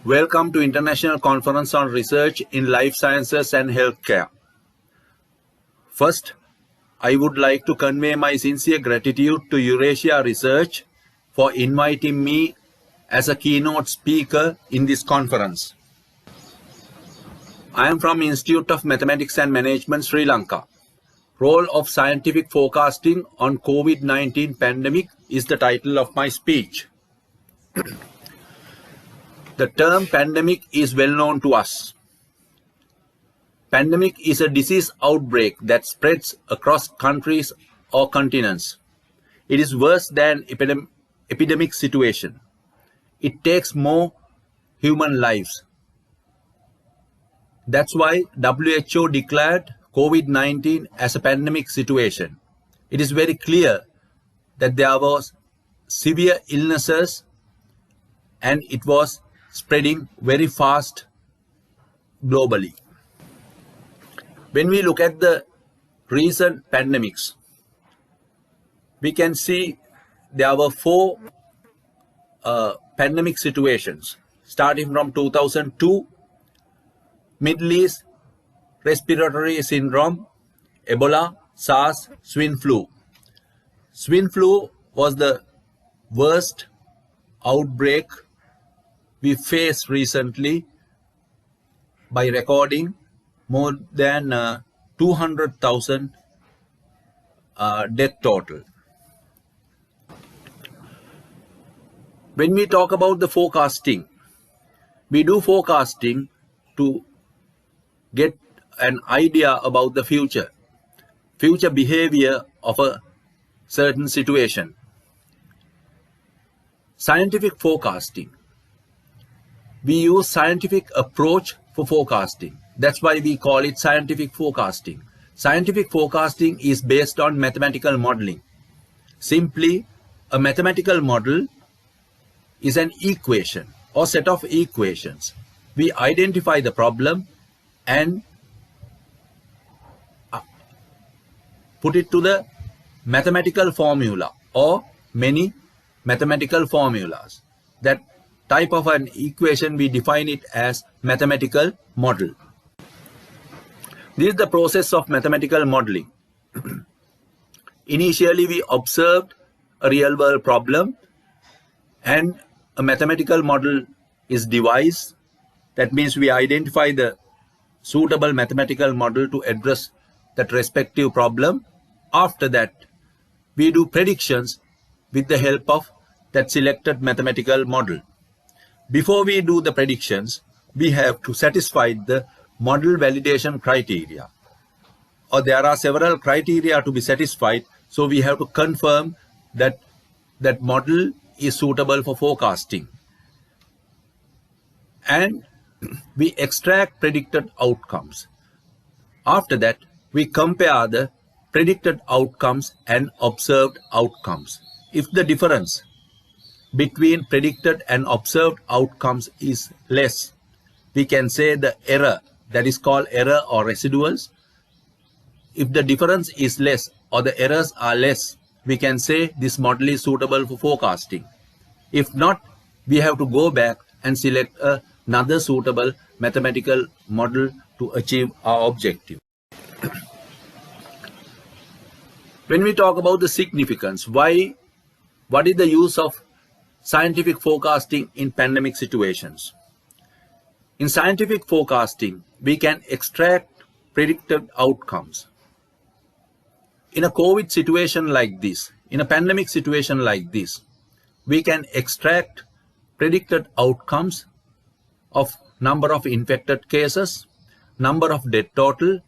Welcome to International Conference on Research in Life Sciences and Healthcare. First, I would like to convey my sincere gratitude to Eurasia Research for inviting me as a keynote speaker in this conference. I am from Institute of Mathematics and Management, Sri Lanka. Role of Scientific Forecasting on COVID-19 Pandemic is the title of my speech. The term pandemic is well known to us. Pandemic is a disease outbreak that spreads across countries or continents. It is worse than epidemic situation. It takes more human lives. That's why WHO declared COVID-19 as a pandemic situation. It is very clear that there was severe illnesses and it was spreading very fast globally. When we look at the recent pandemics, we can see there were four pandemic situations starting from 2002, Middle East, respiratory syndrome, Ebola, SARS, swine flu. Swine flu was the worst outbreak we faced recently by recording more than 200,000 death total. When we talk about the forecasting, we do forecasting to get an idea about the future behavior of a certain situation. Scientific forecasting. We use scientific approach for forecasting. That's why we call it scientific forecasting. Scientific forecasting is based on mathematical modeling. Simply, a mathematical model is an equation or set of equations. We identify the problem and put it to the mathematical formula or many mathematical formulas. That type of an equation, we define it as mathematical model. This is the process of mathematical modeling. Initially, we observed a real world problem and a mathematical model is devised. That means we identify the suitable mathematical model to address that respective problem. After that, we do predictions with the help of that selected mathematical model. Before we do the predictions, we have to satisfy the model validation criteria. Or there are several criteria to be satisfied, so we have to confirm that that model is suitable for forecasting. And we extract predicted outcomes. After that, we compare the predicted outcomes and observed outcomes. If the difference between predicted and observed outcomes is less, we can say the error, that is called error or residuals. If the difference is less or the errors are less, we can say this model is suitable for forecasting. If not, we have to go back and select another suitable mathematical model to achieve our objective. When we talk about the significance, what is the use of scientific forecasting in pandemic situations? In scientific forecasting, we can extract predicted outcomes. In a COVID situation like this, in a pandemic situation like this, we can extract predicted outcomes of number of infected cases, number of death total,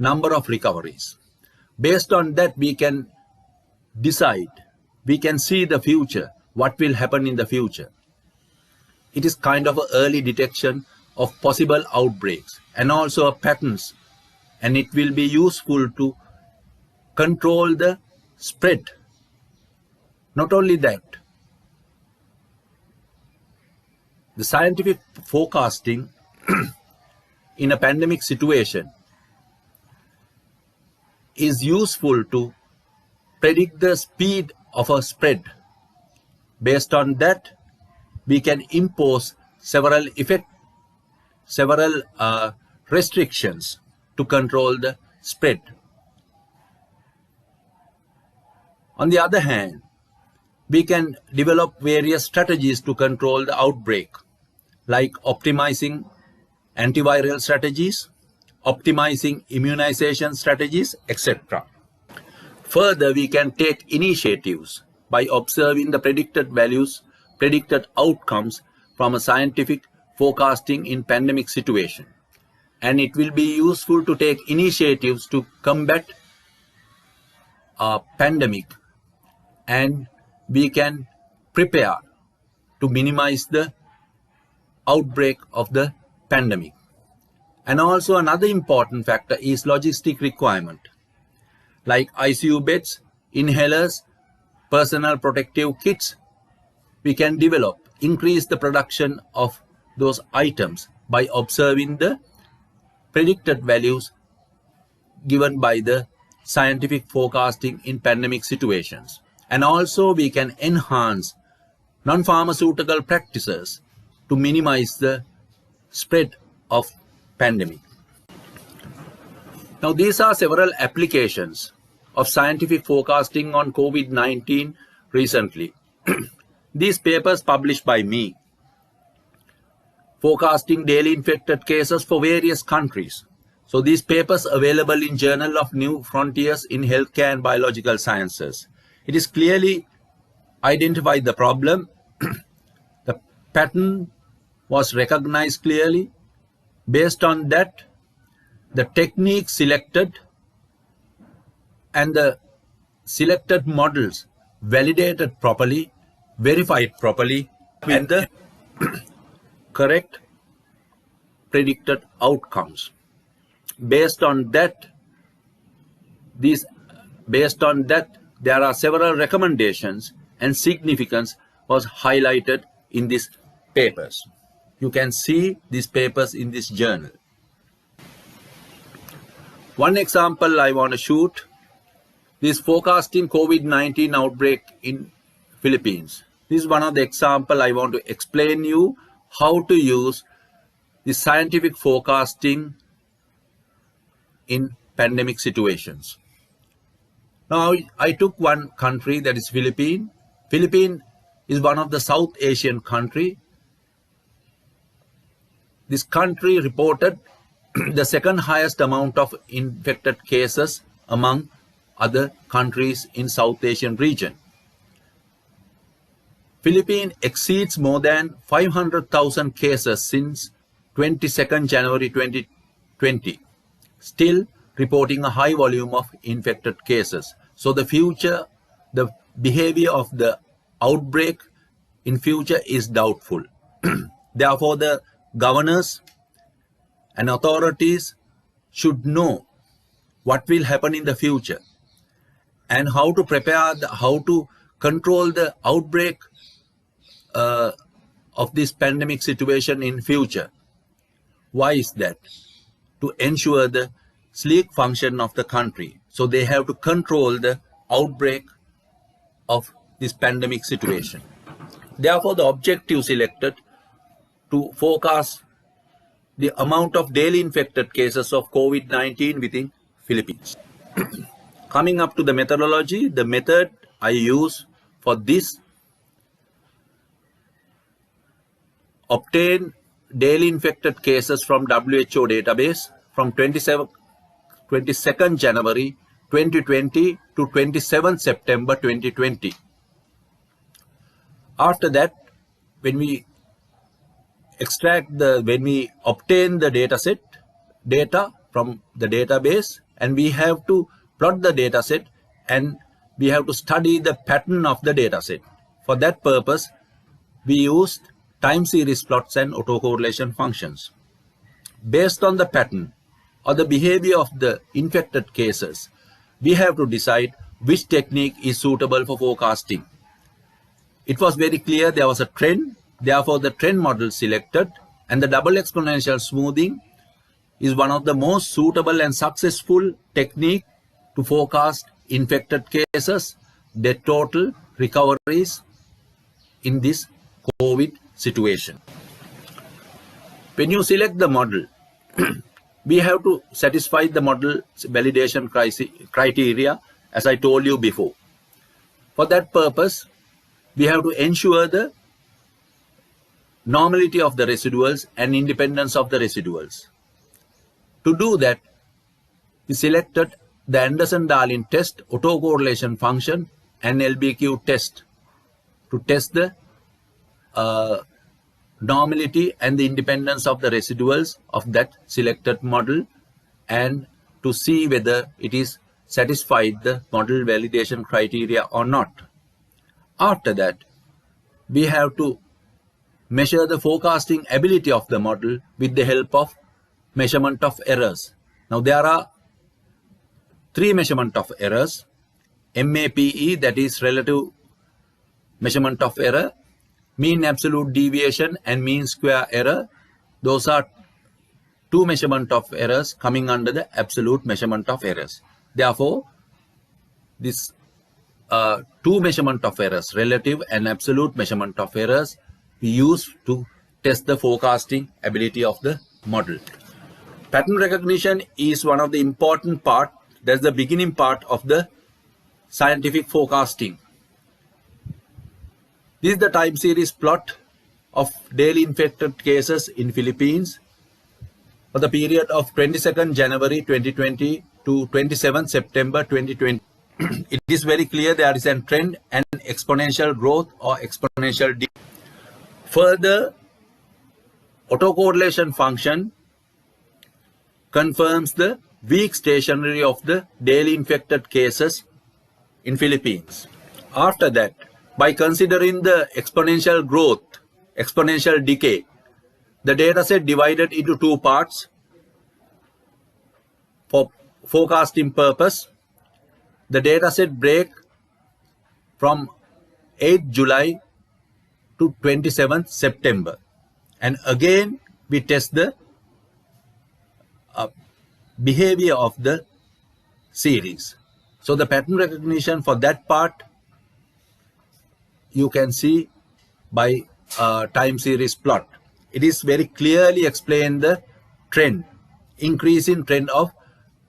number of recoveries. Based on that, we can decide, we can see the future, what will happen in the future. It is kind of an early detection of possible outbreaks and also patterns, and it will be useful to control the spread. Not only that, the scientific forecasting in a pandemic situation is useful to predict the speed of a spread. Based on that, we can impose several restrictions to control the spread. On the other hand, we can develop various strategies to control the outbreak, like optimizing antiviral strategies, optimizing immunization strategies, etc. Further, we can take initiatives by observing the predicted values, predicted outcomes from a scientific forecasting in pandemic situation. And it will be useful to take initiatives to combat a pandemic, and we can prepare to minimize the outbreak of the pandemic. And also another important factor is logistic requirement, like ICU beds, inhalers, personal protective kits. We can increase the production of those items by observing the predicted values given by the scientific forecasting in pandemic situations. And also we can enhance non-pharmaceutical practices to minimize the spread of pandemic. Now, these are several applications of scientific forecasting on COVID-19 recently. These papers published by me, forecasting daily infected cases for various countries. So these papers available in Journal of New Frontiers in Healthcare and Biological Sciences. It is clearly identified the problem. The pattern was recognized clearly. Based on that, the technique selected and the selected models validated properly, verified properly, and the correct predicted outcomes. Based on that, there are several recommendations, and significance was highlighted in these papers. You can see these papers in this journal. One example I want to shoot, this forecasting COVID-19 outbreak in Philippines. This is one of the example I want to explain you how to use the scientific forecasting in pandemic situations. Now, I took one country, that is Philippines. Philippines is one of the South Asian country. This country reported the second highest amount of infected cases among other countries in South Asian region. Philippines exceeds more than 500,000 cases since 22nd January 2020, still reporting a high volume of infected cases. So the behavior of the outbreak in future is doubtful. Therefore, the governors and authorities should know what will happen in the future and how to prepare, how to control the outbreak of this pandemic situation in future. Why is that? To ensure the sleek function of the country. So they have to control the outbreak of this pandemic situation. Therefore, the objective selected to forecast the amount of daily infected cases of COVID-19 within Philippines. Coming up to the methodology, the method I use for this, obtain daily infected cases from WHO database from 22nd January 2020 to 27th September 2020. After that, when we obtain the data from the database, and we have to plot the data set, and we have to study the pattern of the data set. For that purpose, we used time series plots and autocorrelation functions. Based on the pattern or the behavior of the infected cases, we have to decide which technique is suitable for forecasting. It was very clear there was a trend, therefore the trend model selected, and the double exponential smoothing is one of the most suitable and successful technique to forecast infected cases, death total, recoveries in this COVID situation. When you select the model, we have to satisfy the model validation criteria, as I told you before. For that purpose, we have to ensure the normality of the residuals and independence of the residuals. To do that, we selected the Anderson-Darling test, autocorrelation function, and LBQ test to test the normality and the independence of the residuals of that selected model, and to see whether it is satisfied the model validation criteria or not. After that, we have to measure the forecasting ability of the model with the help of measurement of errors. Now there are three measurement of errors: MAPE, that is relative measurement of error; mean absolute deviation; and mean square error. Those are two measurement of errors coming under the absolute measurement of errors. Therefore, this two measurement of errors, relative and absolute measurement of errors, we use to test the forecasting ability of the model. Pattern recognition is one of the important part. That's the beginning part of the scientific forecasting. This is the time series plot of daily infected cases in Philippines for the period of 22nd January 2020 to 27th September 2020. It is very clear there is a trend and exponential growth or exponential decline. Further, autocorrelation function confirms the weak stationary of the daily infected cases in Philippines. After that, by considering the exponential growth, exponential decay, the dataset divided into two parts for forecasting purpose. The dataset break from 8th July to 27th September, and again we test the behavior of the series. So the pattern recognition for that part you can see by time series plot. It is very clearly explained the trend, increasing trend of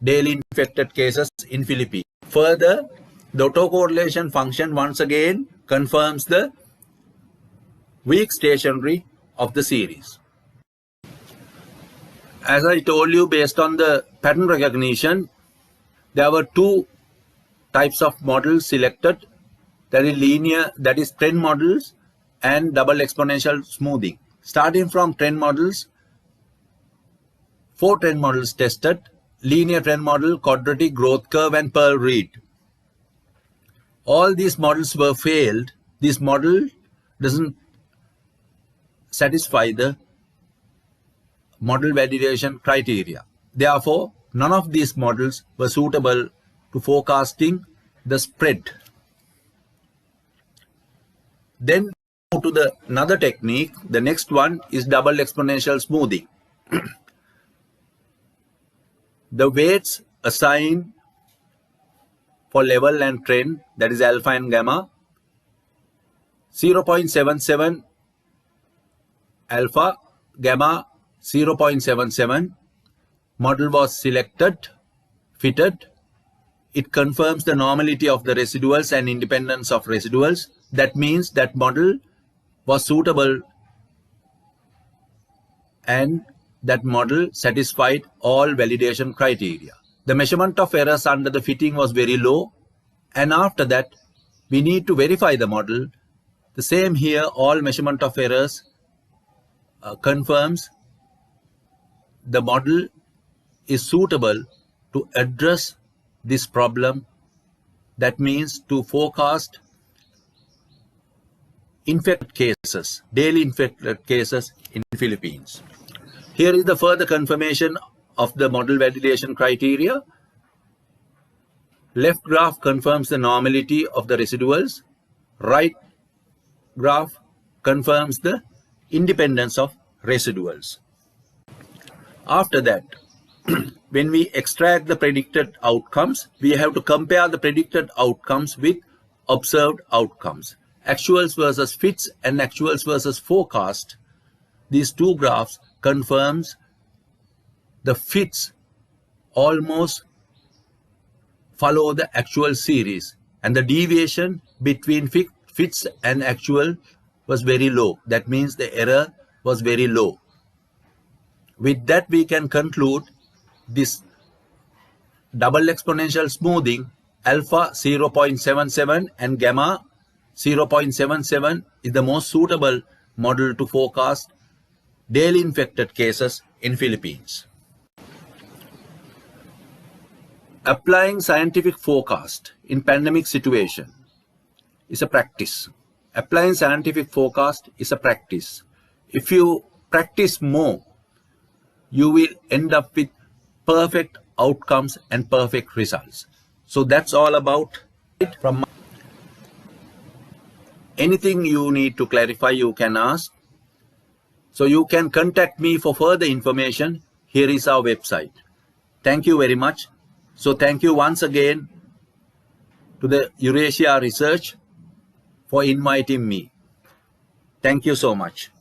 daily infected cases in Philippines. Further, the autocorrelation function once again confirms the weak stationary of the series. As I told you, based on the pattern recognition, there were two types of models selected, that is linear, that is trend models, and double exponential smoothing. Starting from trend models, 4 trend models tested: linear trend model, quadratic, growth curve, and Pearl Reed. All these models were failed. This model doesn't satisfy the model validation criteria. Therefore, none of these models were suitable to forecasting the spread. Then to the another technique. The next one is double exponential smoothing. The weights assigned for level and trend, that is alpha and gamma, 0.77 alpha, gamma 0.77. Model was selected, fitted. It confirms the normality of the residuals and independence of residuals. That means that model was suitable and that model satisfied all validation criteria. The measurement of errors under the fitting was very low, and after that we need to verify the model. The same here, all measurement of errors confirms the model is suitable to address this problem. That means to forecast infected cases, daily infected cases in Philippines. Here is the further confirmation of the model validation criteria. Left graph confirms the normality of the residuals. Right graph confirms the independence of residuals. After that, when we extract the predicted outcomes, we have to compare the predicted outcomes with observed outcomes. Actuals versus fits and actuals versus forecast. These two graphs confirms the fits almost follow the actual series, and the deviation between fits and actual was very low. That means the error was very low. With that, we can conclude this double exponential smoothing alpha 0.77 and gamma 0.77 is the most suitable model to forecast daily infected cases in Philippines. Applying scientific forecast in pandemic situation is a practice. Applying scientific forecast is a practice. If you practice more, you will end up with perfect outcomes and perfect results. So that's all about it from my. Anything you need to clarify, you can ask. So you can contact me for further information. Here is our website. Thank you very much. So thank you once again to the Eurasia Research for inviting me. Thank you so much.